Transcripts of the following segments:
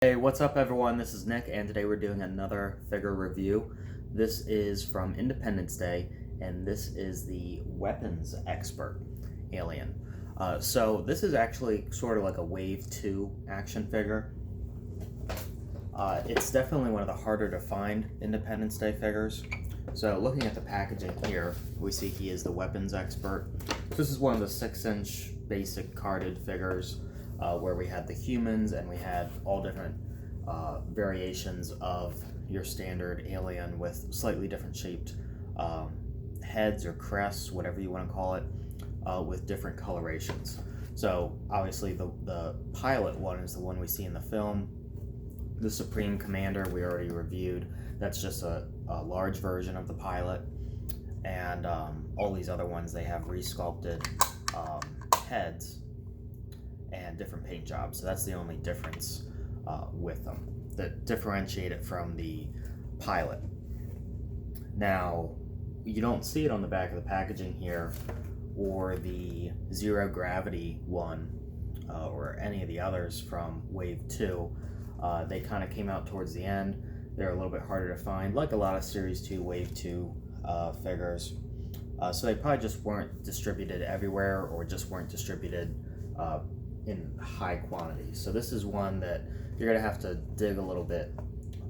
Hey, what's up everyone? This is Nick, and today we're doing another figure review. This is from Independence Day, and this is the Weapons Expert alien. So this is actually sort of like a Wave 2 action figure. It's definitely one of the harder to find Independence Day figures. So looking at the packaging here, we see he is the Weapons Expert. This is one of the 6-inch basic carded figures. Where we had the humans and we had all different variations of your standard alien with slightly different shaped heads or crests, whatever you want to call it, with different colorations. So obviously the pilot one is the one we see in the film. The Supreme Commander we already reviewed. That's just a large version of the pilot. And all these other ones, they have resculpted heads and different paint jobs. So that's the only difference with them that differentiate it from the pilot. Now, you don't see it on the back of the packaging here or the Zero Gravity one or any of the others from Wave 2. They kind of came out towards the end. They're a little bit harder to find, like a lot of Series 2, Wave 2 figures. So they probably just weren't distributed everywhere or just weren't distributed in high quantities. So this is one that you're gonna have to dig a little bit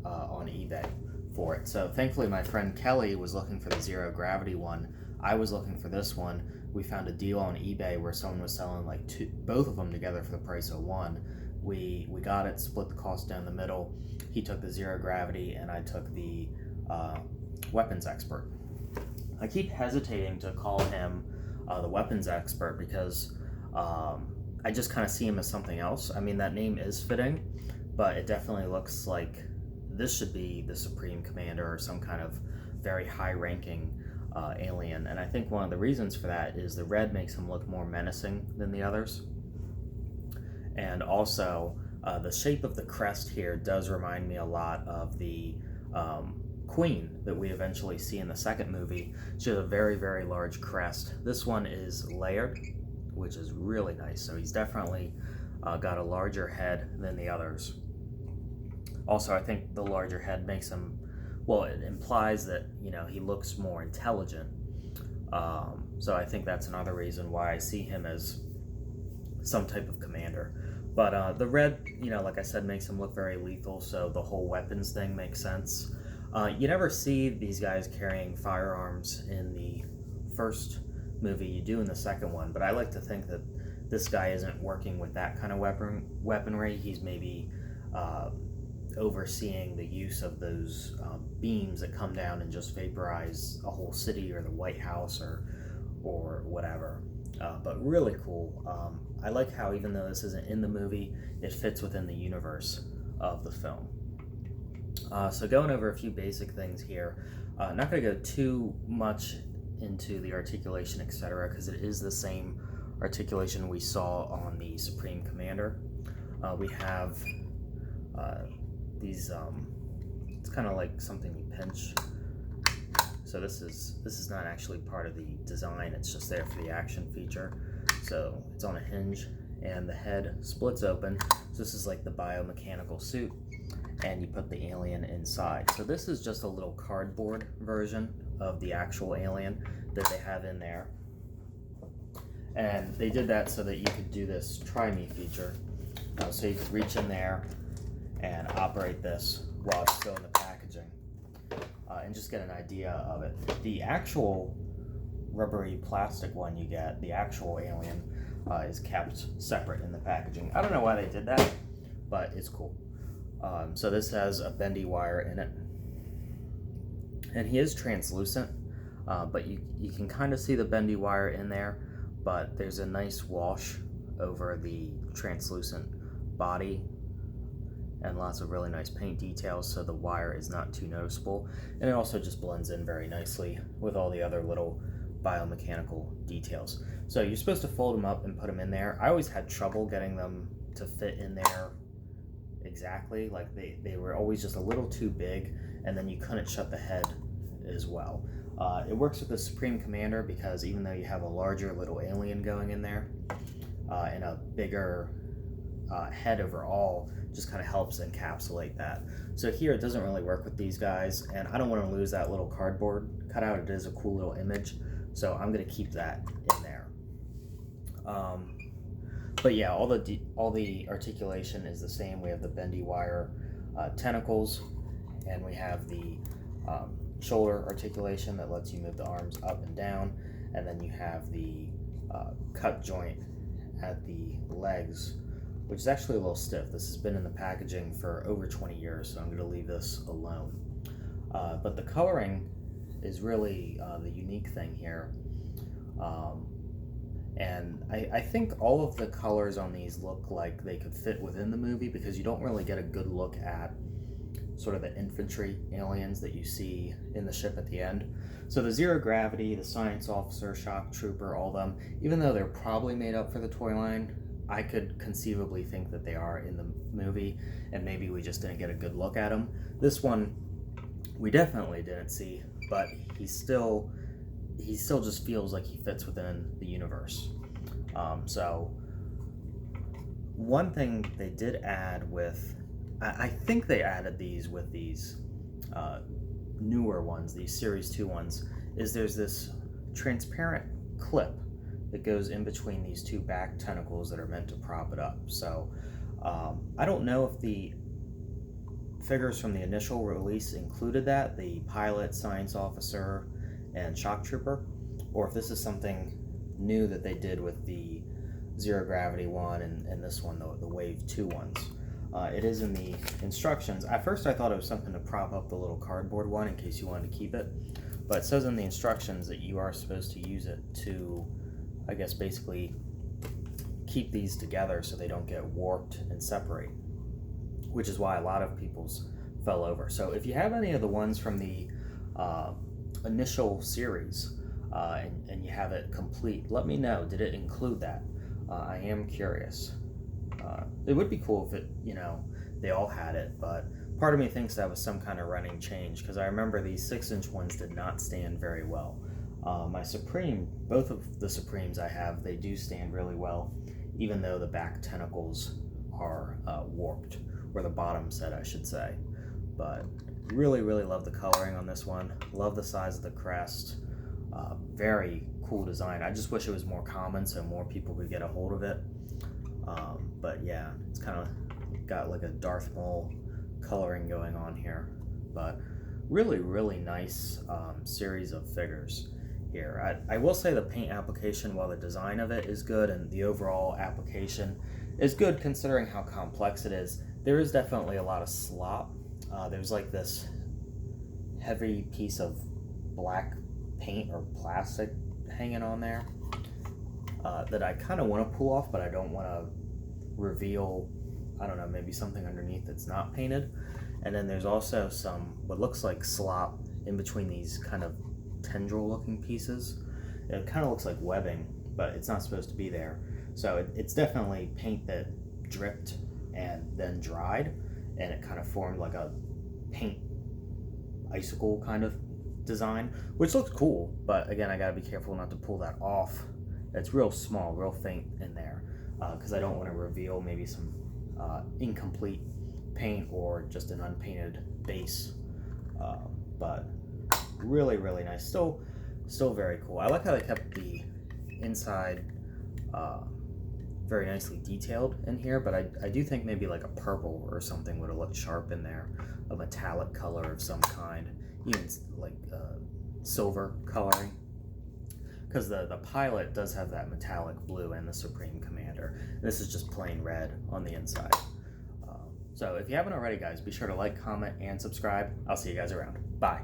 on eBay for it. So thankfully my friend Kelly was looking for the Zero Gravity one. I was looking for this one. We found a deal on eBay where someone was selling like both of them together for the price of one. We got it, split the cost down the middle. He took the Zero Gravity and I took the Weapons Expert. I keep hesitating to call him the Weapons Expert because I just kind of see him as something else. I mean, that name is fitting, but it definitely looks like this should be the Supreme Commander or some kind of very high-ranking alien. And I think one of the reasons for that is the red makes him look more menacing than the others. And also, the shape of the crest here does remind me a lot of the Queen that we eventually see in the second movie. She has a very, very large crest. This one is layered, which is really nice. So he's definitely got a larger head than the others. Also, I think the larger head makes him, well, it implies that, you know, he looks more intelligent. So I think that's another reason why I see him as some type of commander. But the red, you know, like I said, makes him look very lethal, so the whole weapons thing makes sense. You never see these guys carrying firearms in the first movie. You do in the second one, but I like to think that this guy isn't working with that kind of weaponry. He's maybe overseeing the use of those beams that come down and just vaporize a whole city or the White House or whatever. But really cool. I like how even though this isn't in the movie, it fits within the universe of the film. So going over a few basic things here. Not going to go too much into the articulation, etc., because it is the same articulation we saw on the Supreme Commander. We have these, it's kind of like something you pinch. So this is not actually part of the design, it's just there for the action feature. So it's on a hinge and the head splits open. So this is like the biomechanical suit, and you put the alien inside. So this is just a little cardboard version of the actual alien that they have in there. And they did that so that you could do this try me feature. So you could reach in there and operate this while it's still in the packaging and just get an idea of it. The actual rubbery plastic one you get, the actual alien, is kept separate in the packaging. I don't know why they did that, but it's cool. So this has a bendy wire in it. And he is translucent, but you can kind of see the bendy wire in there, but there's a nice wash over the translucent body and lots of really nice paint details, so the wire is not too noticeable. And it also just blends in very nicely with all the other little biomechanical details. So you're supposed to fold them up and put them in there. I always had trouble getting them to fit in there exactly. Like they were always just a little too big, and then you couldn't shut the head as well. It works with the Supreme Commander because even though you have a larger little alien going in there and a bigger head overall just kind of helps encapsulate that. So here it doesn't really work with these guys, and I don't want to lose that little cardboard cutout. It is a cool little image, so I'm going to keep that in there. But yeah, all the articulation is the same. We have the bendy wire tentacles, and we have the shoulder articulation that lets you move the arms up and down, and then you have the cut joint at the legs, which is actually a little stiff. This has been in the packaging for over 20 years, so I'm going to leave this alone. But the coloring is really the unique thing here. And I think all of the colors on these look like they could fit within the movie, because you don't really get a good look at sort of the infantry aliens that you see in the ship at the end. So the Zero Gravity, the Science Officer, Shock Trooper, all of them, even though they're probably made up for the toy line, I could conceivably think that they are in the movie, and maybe we just didn't get a good look at them. This one, we definitely didn't see, but he still just feels like he fits within the universe. So one thing they did add with, I think they added these with these newer ones, these Series 2 ones, is there's this transparent clip that goes in between these two back tentacles that are meant to prop it up. So I don't know if the figures from the initial release included that, the pilot, Science Officer, and Shock Trooper, or if this is something new that they did with the Zero Gravity one and this one, the Wave 2 ones. It is in the instructions. At first I thought it was something to prop up the little cardboard one in case you wanted to keep it, but it says in the instructions that you are supposed to use it to, I guess, basically keep these together so they don't get warped and separate, which is why a lot of people's fell over. So if you have any of the ones from the initial series and you have it complete, let me know. Did it include that? I am curious. It would be cool if it, they all had it, but part of me thinks that was some kind of running change, because I remember these 6-inch ones did not stand very well. My Supreme, both of the Supremes I have, they do stand really well, even though the back tentacles are warped, or the bottom set I should say. But really, really love the coloring on this one. Love the size of the crest. Very cool design. I just wish it was more common so more people could get a hold of it. But yeah, it's kind of got like a Darth Maul coloring going on here. But really, really nice series of figures here. I will say the paint application, while the design of it is good and the overall application is good considering how complex it is, there is definitely a lot of slop. There's like this heavy piece of black paint or plastic hanging on there that I kind of want to pull off, but I don't want to reveal, I don't know, maybe something underneath that's not painted. And then there's also some what looks like slop in between these kind of tendril looking pieces. It kind of looks like webbing, but it's not supposed to be there. So it's definitely paint that dripped and then dried, and it kind of formed like a paint icicle kind of design, which looks cool, but again, I gotta be careful not to pull that off. It's real small, real faint in there, because I don't want to reveal maybe some incomplete paint or just an unpainted base. But really, really nice. Still very cool. I like how they kept the inside very nicely detailed in here, but I do think maybe like a purple or something would have looked sharp in there, a metallic color of some kind, even like silver coloring, because the pilot does have that metallic blue and the Supreme Commander. This is just plain red on the inside. So if you haven't already, guys, be sure to like, comment, and subscribe. I'll see you guys around. Bye.